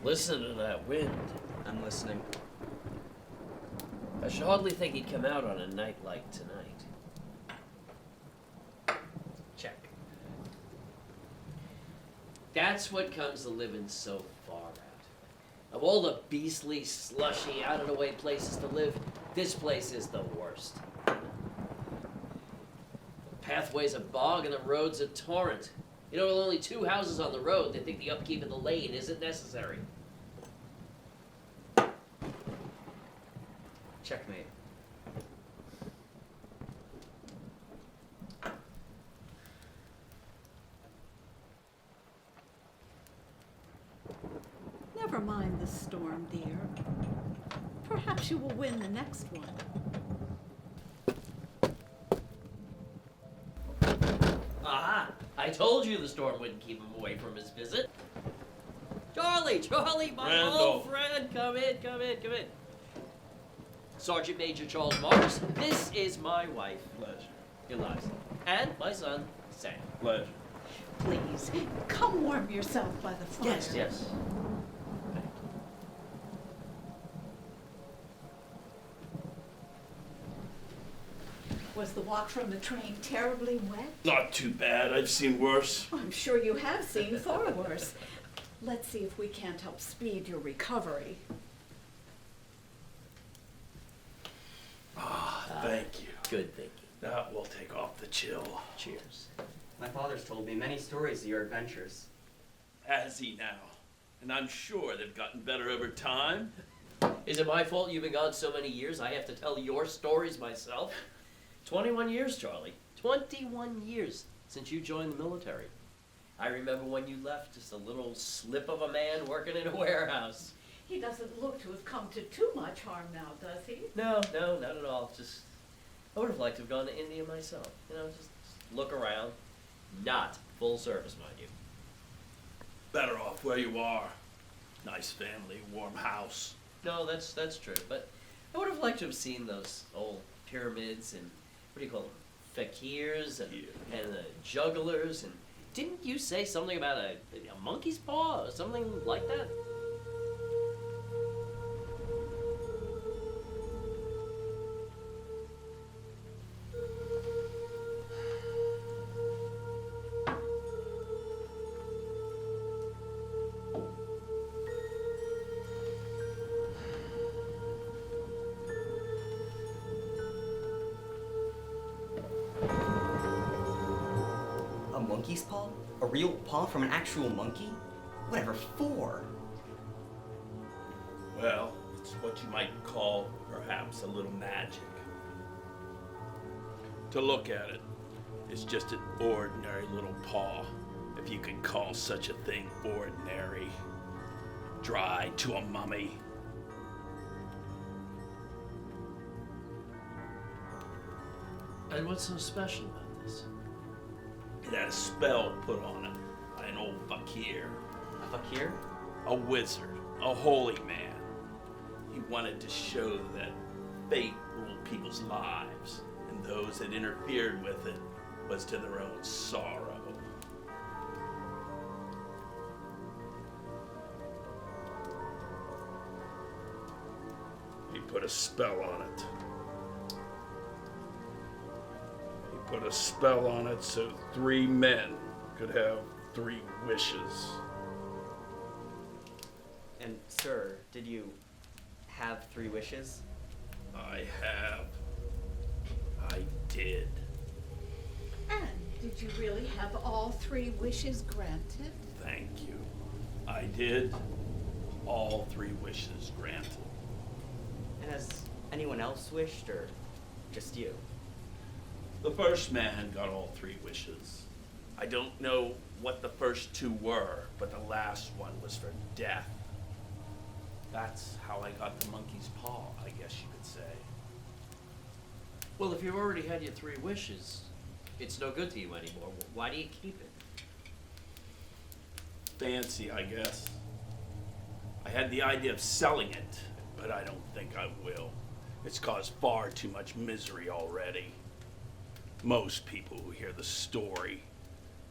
Listen to that wind. I'm listening. I should hardly think he'd come out on a night like tonight. Check. That's what comes to living so far out. Of all the beastly, slushy, out-of-the-way places to live, this place is the worst. The pathway's a bog and the road's a torrent. You know, with only 2 houses on the road, they think the upkeep of the lane isn't necessary. Checkmate. Never mind the storm, dear. Perhaps you will win the next one. Aha! I told you the storm wouldn't keep him away from his visit. Charlie, my Randall. old friend, come in. Sergeant Major Charles Marks, this is my wife, Pleasure. Eliza, and my son, Sam. Pleasure. Please, come warm yourself by the fire. Yes. Was the walk from the train terribly wet? Not too bad. I've seen worse. I'm sure you have seen far worse. Let's see if we can't help speed your recovery. Thank you. Good thinking. That will take off the chill. Cheers. My father's told me many stories of your adventures. Has he now? And I'm sure they've gotten better over time. Is it my fault you've been gone so many years I have to tell your stories myself? 21 years, Charlie. 21 years since you joined the military. I remember when you left, just a little slip of a man working in a warehouse. He doesn't look to have come to too much harm now, does he? No, not at all. Just, I would have liked to have gone to India myself. You know, just look around. Not full service, mind you. Better off where you are. Nice family, warm house. No, that's true. But I would have liked to have seen those old pyramids and, what do you call them, fakirs and the jugglers. And didn't you say something about a monkey's paw or something like that? A monkey's paw? A real paw from an actual monkey? Whatever for? Well, it's what you might call perhaps a little magic. To look at it, it's just an ordinary little paw, if you can call such a thing ordinary. Dried to a mummy. And what's so special about this? It had a spell put on it by an old fakir. A fakir? A wizard, a holy man. He wanted to show that fate ruled people's lives, and those that interfered with it was to their own sorrow. He put a spell on it. He put a spell on it so 3 men could have 3 wishes. And, sir, did you have 3 wishes? I did. And did you really have all 3 wishes granted? Thank you. I did. All 3 wishes granted. And has anyone else wished, or just you? The first man got all 3 wishes. I don't know what the first 2 were, but the last one was for death. That's how I got the monkey's paw, I guess you could say. Well, if you've already had your 3 wishes, it's no good to you anymore. Why do you keep it? Fancy, I guess. I had the idea of selling it, but I don't think I will. It's caused far too much misery already. Most people who hear the story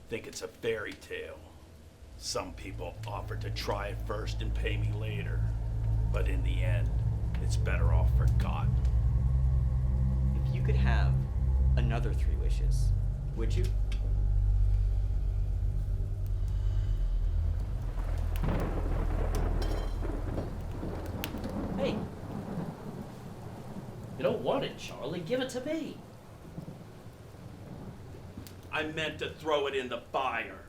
think it's a fairy tale. Some people offer to try it first and pay me later, but in the end, it's better off forgotten. If you could have another 3 wishes, would you? Hey. You don't want it, Charlie. Give it to me. I meant to throw it in the fire.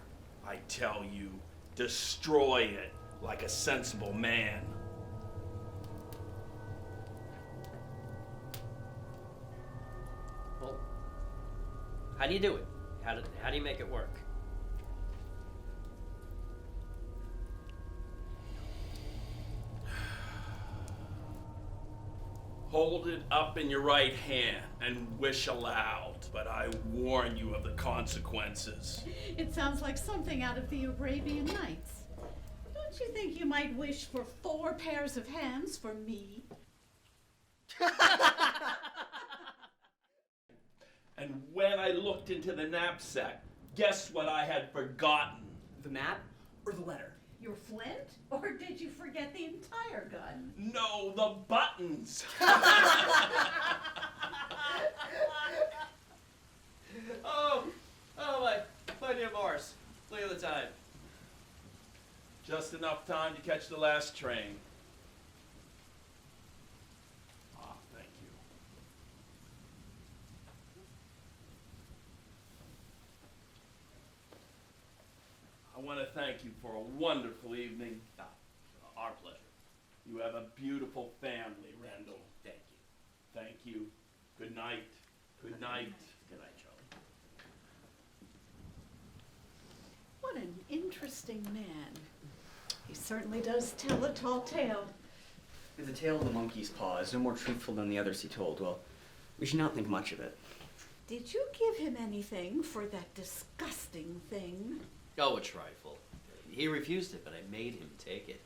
I tell you, destroy it like a sensible man. Well, how do you do it? How do you make it work? Hold it up in your right hand and wish aloud, but I warn you of the consequences. It sounds like something out of the Arabian Nights. Don't you think you might wish for 4 pairs of hands for me? And when I looked into the knapsack, guess what I had forgotten? The map or the letter? Your flint? Or did you forget the entire gun? No, the buttons. Oh my dear Morris. Look at the time. Just enough time to catch the last train. Ah, thank you. I want to thank you for a wonderful evening. Our pleasure. You have a beautiful family, Randall. Thank you. Thank you. Good night. Good night. Good night, Charlie. What an interesting man. He certainly does tell a tall tale. If the tale of the monkey's paw is no more truthful than the others he told, well, we should not think much of it. Did you give him anything for that disgusting thing? Oh, a trifle. He refused it, but I made him take it.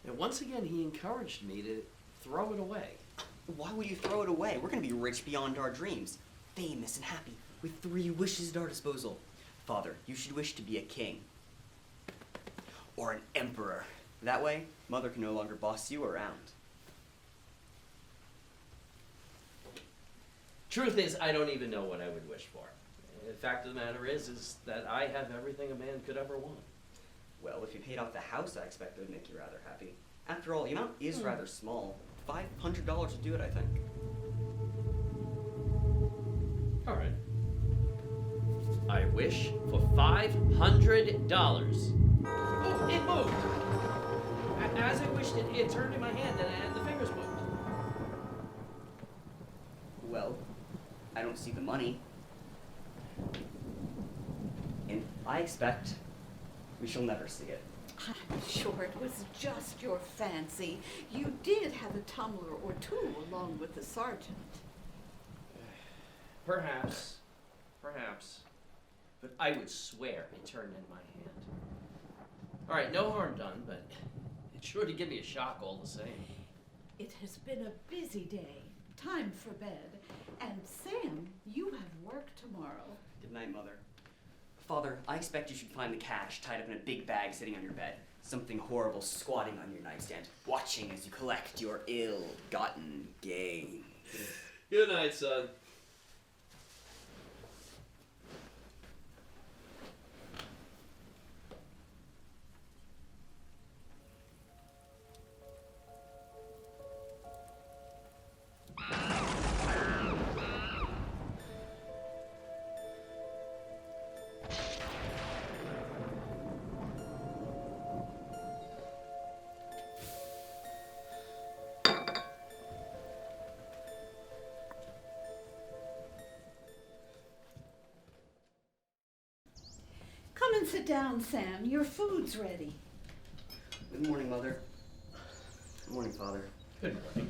And once again, he encouraged me to throw it away. Why would you throw it away? We're gonna be rich beyond our dreams, famous and happy, with 3 wishes at our disposal. Father, you should wish to be a king. Or an emperor. That way, Mother can no longer boss you around. Truth is, I don't even know what I would wish for. The fact of the matter is that I have everything a man could ever want. Well, if you paid off the house, I expect it would make you rather happy. After all, the amount is rather small. $500 would do it, I think. All right. I wish for $500. Oh, it moved. As I wished, it turned in my hand and the fingers moved. Well, I don't see the money. And I expect we shall never see it. I'm sure it was just your fancy. You did have a tumbler or 2 along with the sergeant. Perhaps. But I would swear it turned in my hand. All right, no harm done, but it's sure to give me a shock all the same. It has been a busy day. Time for bed. And Sam, you have work tomorrow. Good night, Mother. Father, I expect you should find the cash tied up in a big bag sitting on your bed. Something horrible squatting on your nightstand, watching as you collect your ill-gotten gain. Good night, son. Come and sit down, Sam. Your food's ready. Good morning, Mother. Good morning, Father. Good morning.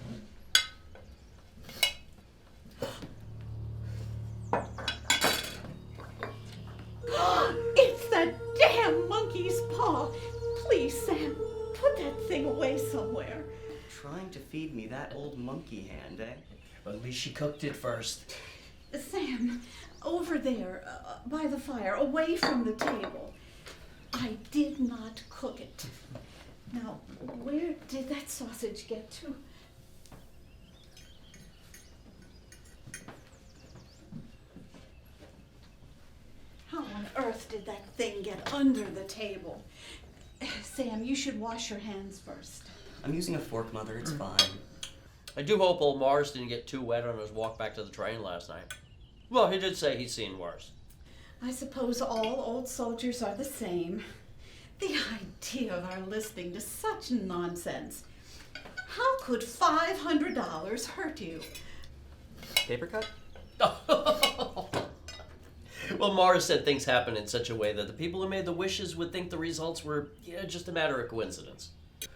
It's that damn monkey's paw. Please, Sam, put that thing away somewhere. Trying to feed me that old monkey hand, eh? But at least she cooked it first. Sam, over there, by the fire, away from the table. I did not cook it. Now, where did that sausage get to? How on earth did that thing get under the table? Sam, you should wash your hands first. I'm using a fork, Mother. It's fine. I do hope old Morris didn't get too wet on his walk back to the train last night. Well, he did say he's seen worse. I suppose all old soldiers are the same. The idea of our listening to such nonsense. How could $500 hurt you? Paper cut? Well, Morris said things happen in such a way that the people who made the wishes would think the results were just a matter of coincidence.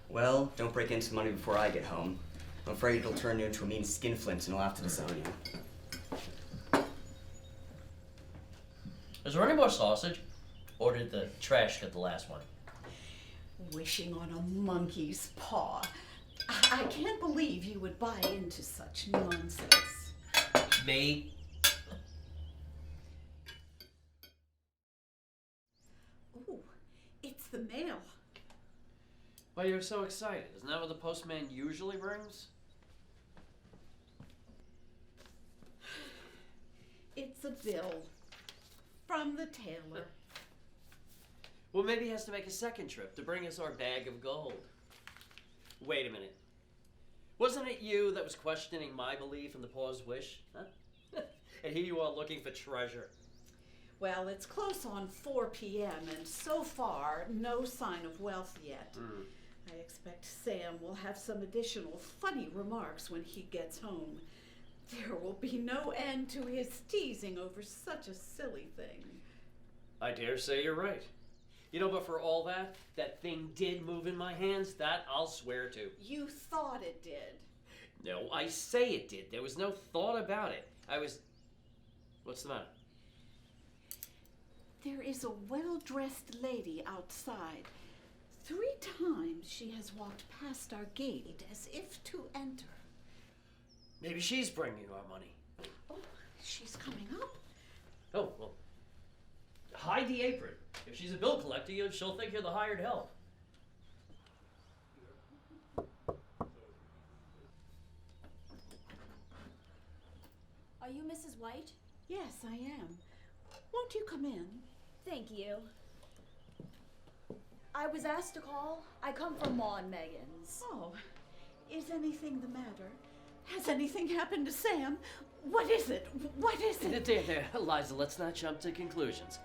Well, don't break into the money before I get home. I'm afraid it'll turn you into a mean skinflint and I'll have to disown you. Is there any more sausage? Or did the trash get the last one? Wishing on a monkey's paw. I can't believe you would buy into such nonsense. Me? Ooh, it's the mail. Why, you're so excited. Isn't that what the postman usually brings? It's a bill from the tailor. Well, maybe he has to make a second trip to bring us our bag of gold. Wait a minute. Wasn't it you that was questioning my belief in the paw's wish? Huh? And here you are looking for treasure. Well, it's close on 4 p.m. and so far, no sign of wealth yet. I expect Sam will have some additional funny remarks when he gets home. There will be no end to his teasing over such a silly thing. I dare say you're right. You know, but for all that, that thing did move in my hands. That I'll swear to. You thought it did. No, I say it did. There was no thought about it. What's the matter? There is a well-dressed lady outside. 3 times she has walked past our gate as if to enter. Maybe she's bringing our money. Oh, she's coming up. Oh, well, hide the apron. If she's a bill collector, she'll think you're the hired help. Are you Mrs. White? Yes, I am. Won't you come in? Thank you. I was asked to call. I come from Ma and Megan's. Oh, is anything the matter? Has anything happened to Sam? What is it? What is it? There, Eliza, let's not jump to conclusions.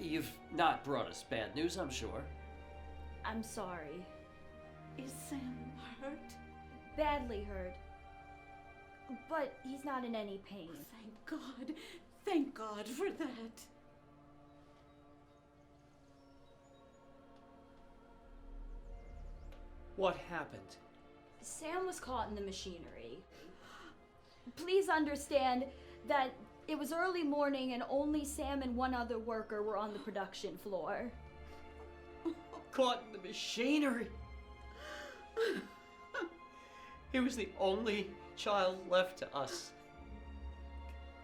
You've not brought us bad news, I'm sure. I'm sorry. Is Sam hurt? Badly hurt. But he's not in any pain. Thank God. Thank God for that. What happened? Sam was caught in the machinery. Please understand that it was early morning and only Sam and one other worker were on the production floor. Caught in the machinery. He was the only child left to us.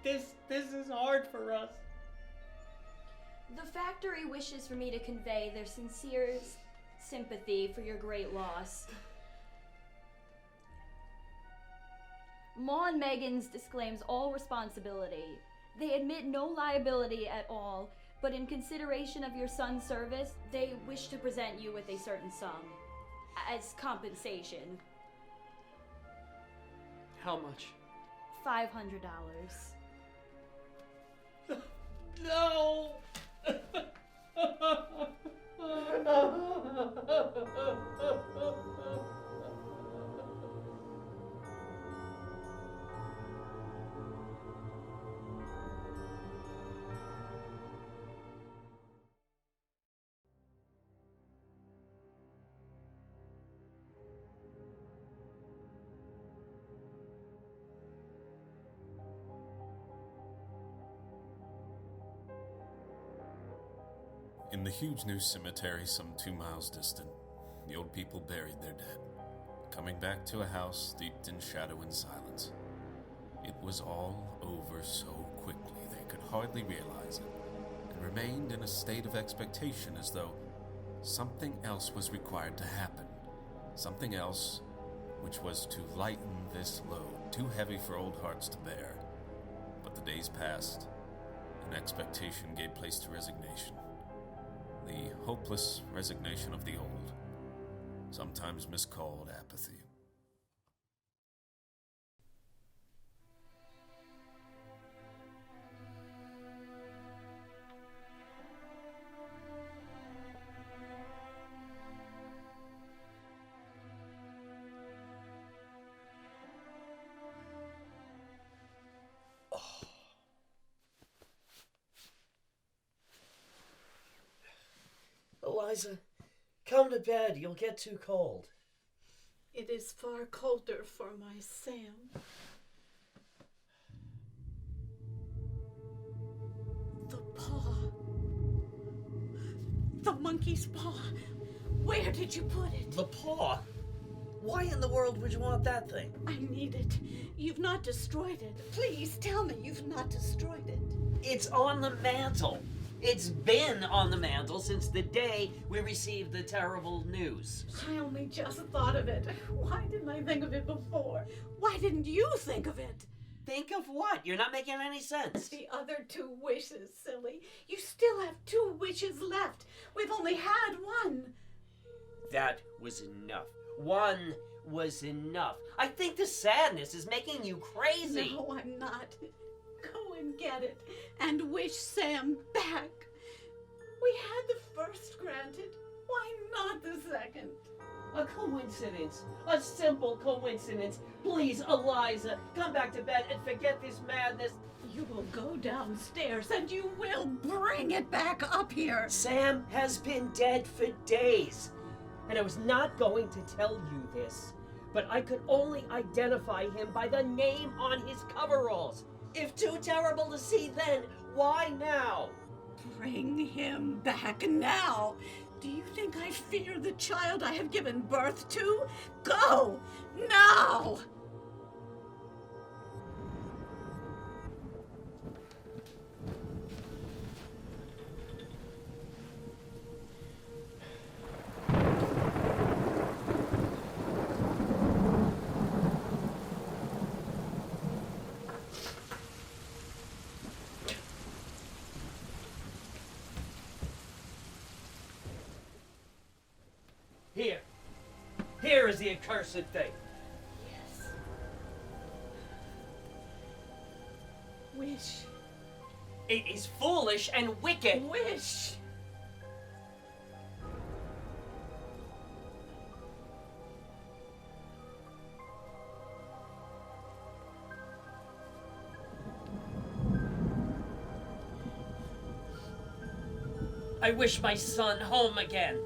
This is hard for us. The factory wishes for me to convey their sincere sympathy for your great loss. Ma and Megan's disclaims all responsibility. They admit no liability at all, but in consideration of your son's service, they wish to present you with a certain sum as compensation. How much? $500. No! In the huge new cemetery some 2 miles distant, the old people buried their dead, coming back to a house steeped in shadow and silence. It was all over so quickly they could hardly realize it, and remained in a state of expectation as though something else was required to happen. Something else which was to lighten this load, too heavy for old hearts to bear. But the days passed, and expectation gave place to resignation. The hopeless resignation of the old, sometimes miscalled apathy. Eliza, come to bed. You'll get too cold. It is far colder for my Sam. The paw. The monkey's paw. Where did you put it? The paw? Why in the world would you want that thing? I need it. You've not destroyed it. Please tell me you've not destroyed it. It's on the mantle. It's been on the mantle since the day we received the terrible news. I only just thought of it. Why didn't I think of it before? Why didn't you think of it? Think of what? You're not making any sense. The other 2 wishes, silly. You still have 2 wishes left. We've only had one. That was enough. One was enough. I think the sadness is making you crazy. No, I'm not. Go and get it and wish Sam back. We had the first granted. Why not the second? A coincidence. A simple coincidence. Please, Eliza, come back to bed and forget this madness. You will go downstairs and you will bring it back up here. Sam has been dead for days. And I was not going to tell you this, but I could only identify him by the name on his coveralls. If too terrible to see then, why now? Bring him back now. Do you think I fear the child I have given birth to? Go now! Here is the accursed thing. Yes. Wish. It is foolish and wicked. Wish. I wish my son home again.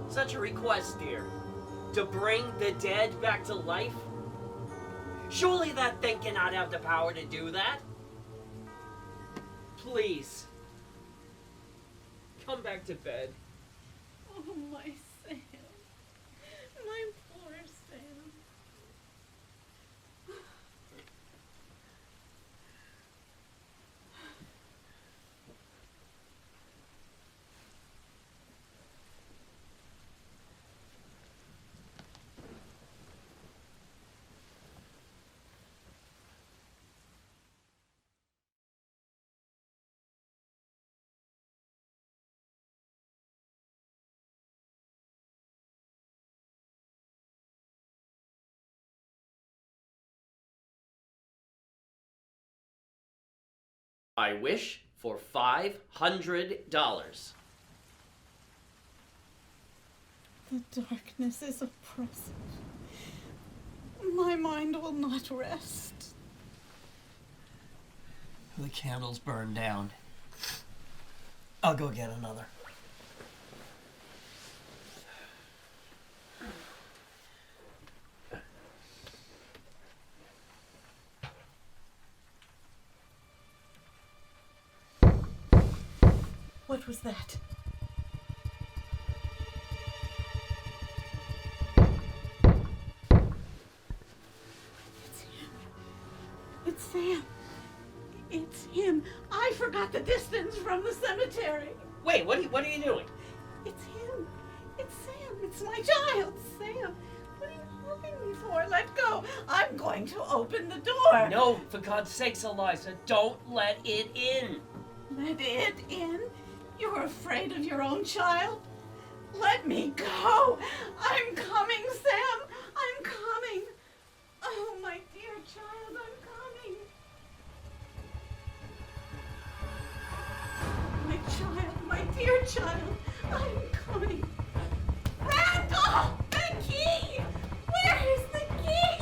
Such a request, dear. To bring the dead back to life? Surely that thing cannot have the power to do that. Please. Come back to bed. Oh, my Sam. My poor Sam. I wish for $500. The darkness is oppressive. My mind will not rest. The candle's burned down. I'll go get another. What was that? It's him. It's Sam. at the distance from the cemetery. Wait, what are you doing? It's him. It's Sam. It's my child, Sam. What are you holding me for? Let go. I'm going to open the door. No, for God's sakes, Eliza, don't let it in. Let it in? You're afraid of your own child? Let me go. I'm coming, Sam. I'm coming. Oh, my dear child, I'm coming. My child, my dear child, I'm coming. Randall! The key! Where is the key?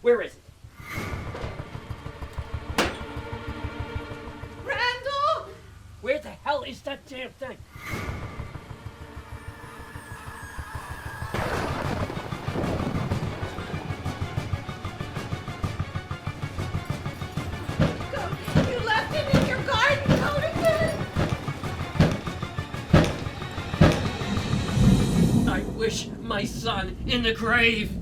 Where is it? Randall! Where the hell is that damn thing? You left it in your garden, Conaton! I wish my son in the grave.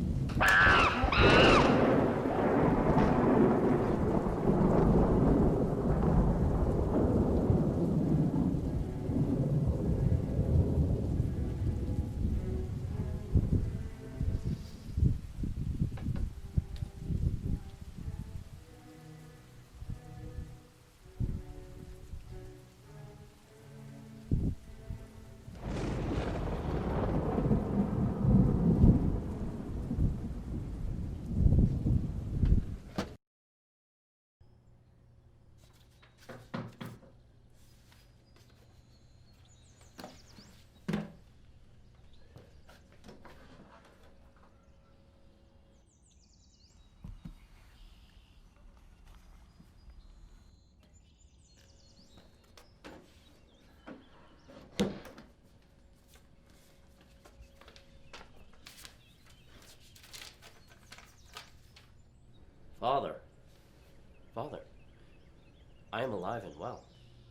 Father, I am alive and well.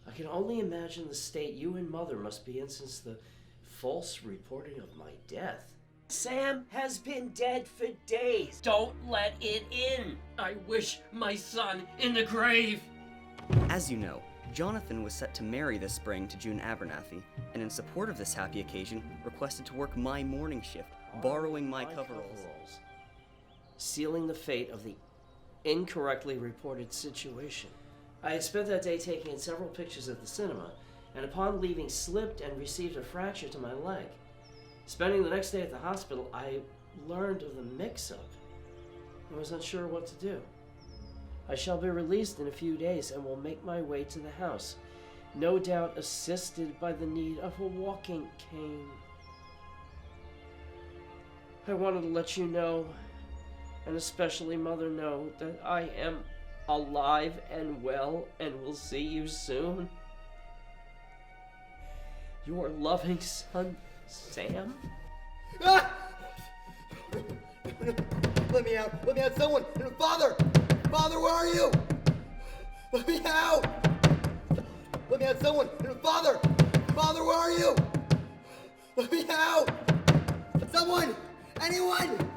I can only imagine the state you and Mother must be in since the false reporting of my death. Sam has been dead for days. Don't let it in. I wish my son in the grave. As you know, Jonathan was set to marry this spring to June Abernathy, and in support of this happy occasion, requested to work my morning shift, borrowing my coveralls. Sealing the fate of the incorrectly reported situation. I had spent that day taking in several pictures at the cinema, and upon leaving slipped and received a fracture to my leg. Spending the next day at the hospital, I learned of the mix-up and was unsure what to do. I shall be released in a few days and will make my way to the house, no doubt assisted by the need of a walking cane. I wanted to let you know, and especially Mother know, that I am alive and well and will see you soon. Your loving son, Sam? Ah! Let me out! Let me out, someone! Father! Father, where are you? Let me out! Let me out, someone! Father! Father, where are you? Let me out! Someone! Anyone!